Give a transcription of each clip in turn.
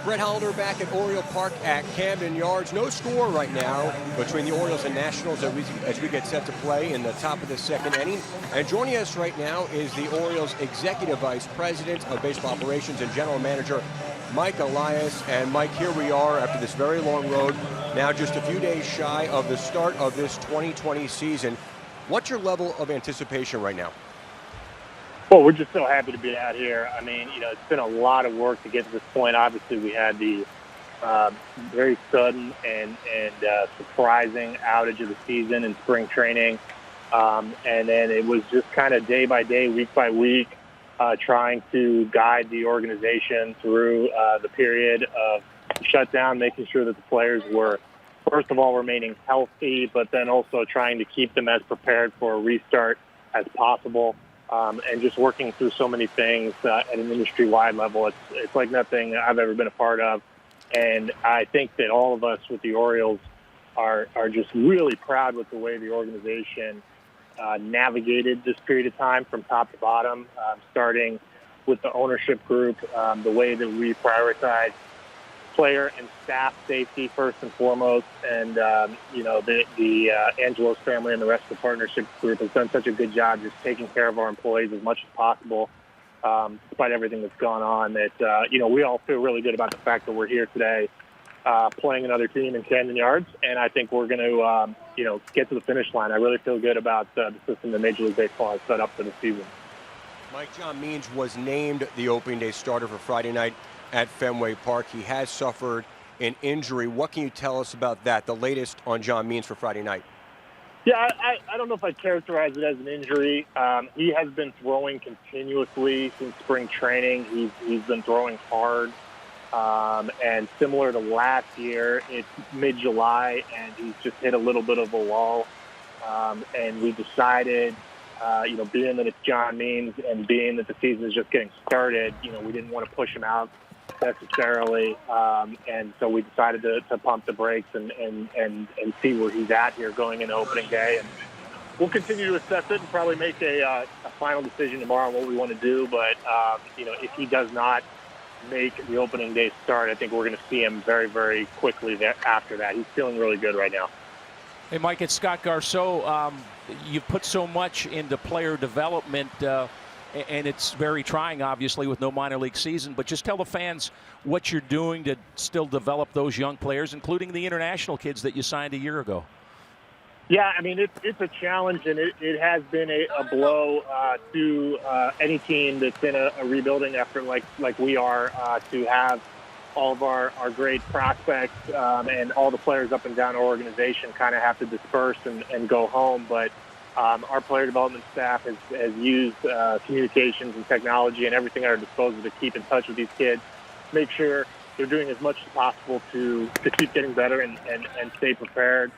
Brett Hollander back at Oriole Park at Camden Yards. No score right now between the Orioles and Nationals as we get set to play in the top of the second inning. And joining us right now is the Orioles Executive Vice President of Baseball Operations and General Manager, Mike Elias. And Mike, here we are after this very long road, now just a few days shy of the start of this 2020 season. What's your level of anticipation right now? Well, we're just so happy to be out here. I mean, it's been a lot of work to get to this point. Obviously, we had the very sudden and surprising outage of the season in spring training. And then it was just kind of day by day, week by week, trying to guide the organization through the period of shutdown, making sure that the players were, first of all, remaining healthy, but then also trying to keep them as prepared for a restart as possible. And just working through so many things at an industry-wide level. It's like nothing I've ever been a part of. And I think that all of us with the Orioles are just really proud with the way the organization navigated this period of time from top to bottom, starting with the ownership group, the way that we prioritize player and staff safety first and foremost, and the Angelos family and the rest of the partnership group has done such a good job just taking care of our employees as much as possible, despite everything that's gone on. That we all feel really good about the fact that we're here today, playing another team in Camden Yards, and I think we're going to get to the finish line. I really feel good about the system that Major League Baseball has set up for the season. Mike, John Means was named the opening day starter for Friday night at Fenway Park. He has suffered an injury. What can you tell us about that, the latest on John Means for Friday night? Yeah, I don't know if I'd characterize it as an injury. He has been throwing continuously since spring training. He's been throwing hard. And similar to last year, it's mid-July, and he's just hit a little bit of a lull. And we decided, being that it's John Means and being that the season is just getting started, we didn't want to push him out necessarily, and so we decided to pump the brakes and see where he's at here going into opening day, and we'll continue to assess it and probably make a final decision tomorrow on what we want to do. But if he does not make the opening day start, I think we're going to see him very, very quickly after that. He's feeling really good right now. Hey, Mike, it's Scott Garceau. You've put so much into player development, and it's very trying, obviously, with no minor league season. But just tell the fans what you're doing to still develop those young players, including the international kids that you signed a year ago. Yeah, I mean, it's a challenge, and it has been a blow to any team that's in a rebuilding effort like we are, to have all of our great prospects and all the players up and down our organization kind of have to disperse and go home. But our player development staff has used communications and technology and everything at our disposal to keep in touch with these kids, make sure they're doing as much as possible to keep getting better and stay prepared,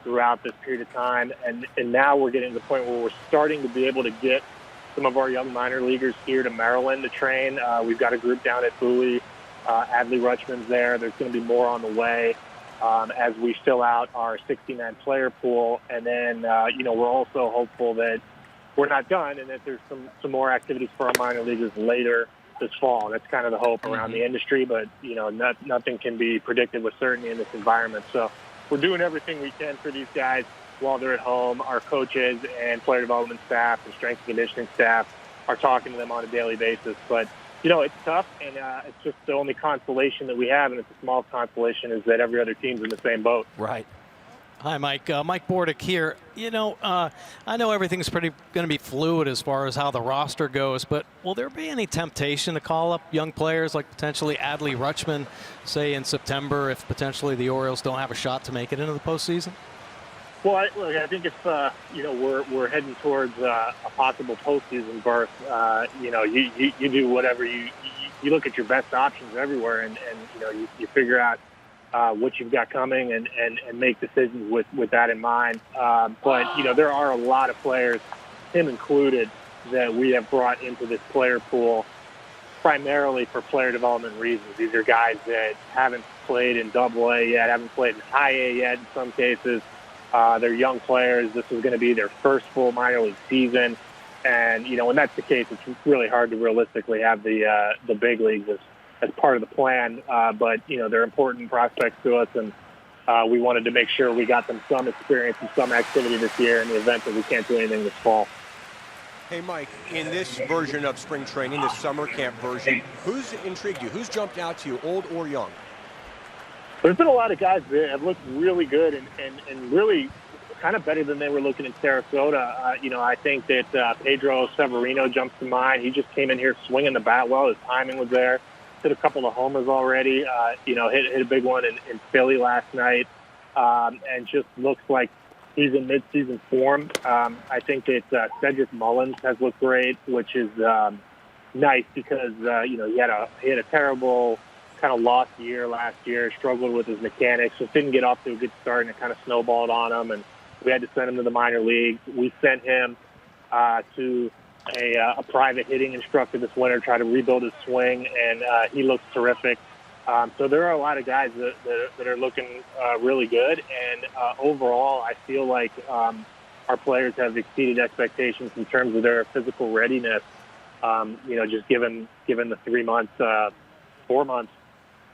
throughout this period of time. And now we're getting to the point where we're starting to be able to get some of our young minor leaguers here to Maryland to train. We've got a group down at Bowie. Adley Rutschman's there. There's going to be more on the way as we fill out our 60-man player pool. And then, we're also hopeful that we're not done and that there's some more activities for our minor leaguers later this fall. That's kind of the hope around the industry, but, nothing can be predicted with certainty in this environment. So we're doing everything we can for these guys while they're at home. Our coaches and player development staff and strength and conditioning staff are talking to them on a daily basis. But it's tough, and it's just the only consolation that we have, and it's a small consolation, is that every other team's in the same boat. Right. Hi, Mike. Mike Bordick here. I know everything's going to be fluid as far as how the roster goes, but will there be any temptation to call up young players like potentially Adley Rutschman, say in September, if potentially the Orioles don't have a shot to make it into the postseason? Well, I think if we're heading towards a possible postseason berth, you do whatever you look at your best options everywhere, and you figure out what you've got coming and make decisions with that in mind. But there are a lot of players, him included, that we have brought into this player pool primarily for player development reasons. These are guys that haven't played in Double-A yet, haven't played in High-A yet in some cases. They're young players. This is going to be their first full minor league season. And, when that's the case, it's really hard to realistically have the big leagues as part of the plan. But they're important prospects to us, and we wanted to make sure we got them some experience and some activity this year in the event that we can't do anything this fall. Hey, Mike, in this version of spring training, this summer camp version, who's intrigued you? Who's jumped out to you, old or young? There's been a lot of guys that have looked really good and really kind of better than they were looking in Sarasota. I think that Pedro Severino jumps to mind. He just came in here swinging the bat well. His timing was there. Hit a couple of homers already. Hit a big one in Philly last night, and just looks like he's in midseason form. I think that Cedric Mullins has looked great, which is nice because he had a terrible kind of lost year last year, struggled with his mechanics, just didn't get off to a good start, and it kind of snowballed on him, and we had to send him to the minor leagues. We sent him to a private hitting instructor this winter, try to rebuild his swing, and he looks terrific. So there are a lot of guys that are looking really good, and overall, I feel like our players have exceeded expectations in terms of their physical readiness. Just given the 3 months, 4 months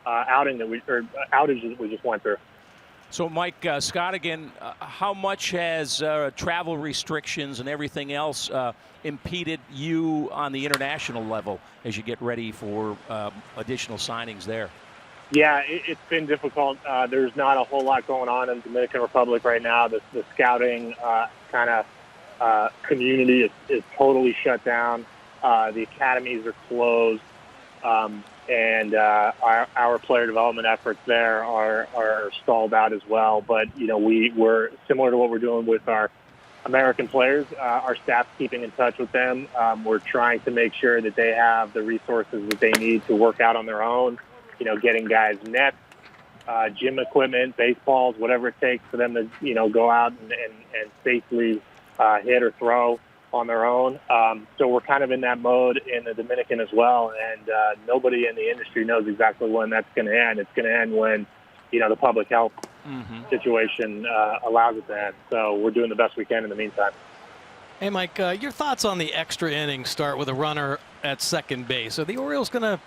outage that we just went through. So, Mike, Scott, again, how much has travel restrictions and everything else impeded you on the international level as you get ready for additional signings there? Yeah, it's been difficult. There's not a whole lot going on in the Dominican Republic right now. The scouting kind of community is totally shut down. The academies are closed. And our player development efforts there are stalled out as well. But, we're similar to what we're doing with our American players. Our staff's keeping in touch with them. We're trying to make sure that they have the resources that they need to work out on their own, getting guys nets, gym equipment, baseballs, whatever it takes for them to, go out and safely hit or throw on their own. So we're kind of in that mode in the Dominican as well, and nobody in the industry knows exactly when that's going to end. It's going to end when, the public health situation allows it to end. So we're doing the best we can in the meantime. Hey, Mike, your thoughts on the extra inning start with a runner at second base? Are the Orioles going to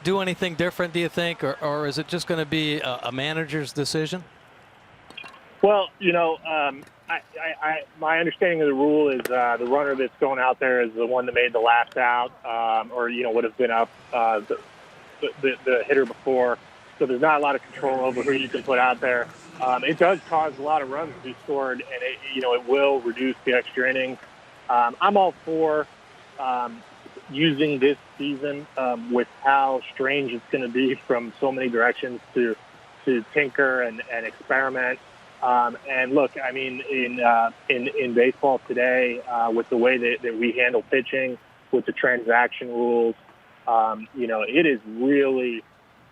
do anything different, do you think, or is it just going to be a manager's decision? Well, my understanding of the rule is the runner that's going out there is the one that made the last out, or would have been up the hitter before. So there's not a lot of control over who you can put out there. It does cause a lot of runs to be scored, and it will reduce the extra innings. I'm all for using this season with how strange it's going to be from so many directions to tinker and experiment. And look, I mean, in baseball today, with the way that we handle pitching, with the transaction rules, it is really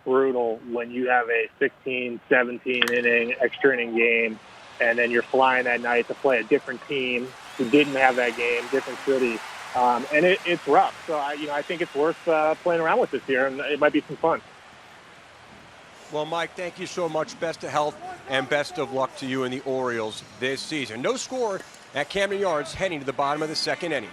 brutal when you have a 16, 17 inning, extra inning game, and then you're flying that night to play a different team who didn't have that game, different city. And it's rough. So I think it's worth playing around with this year, and it might be some fun. Well, Mike, thank you so much. Best of health and best of luck to you and the Orioles this season. No score at Camden Yards heading to the bottom of the second inning.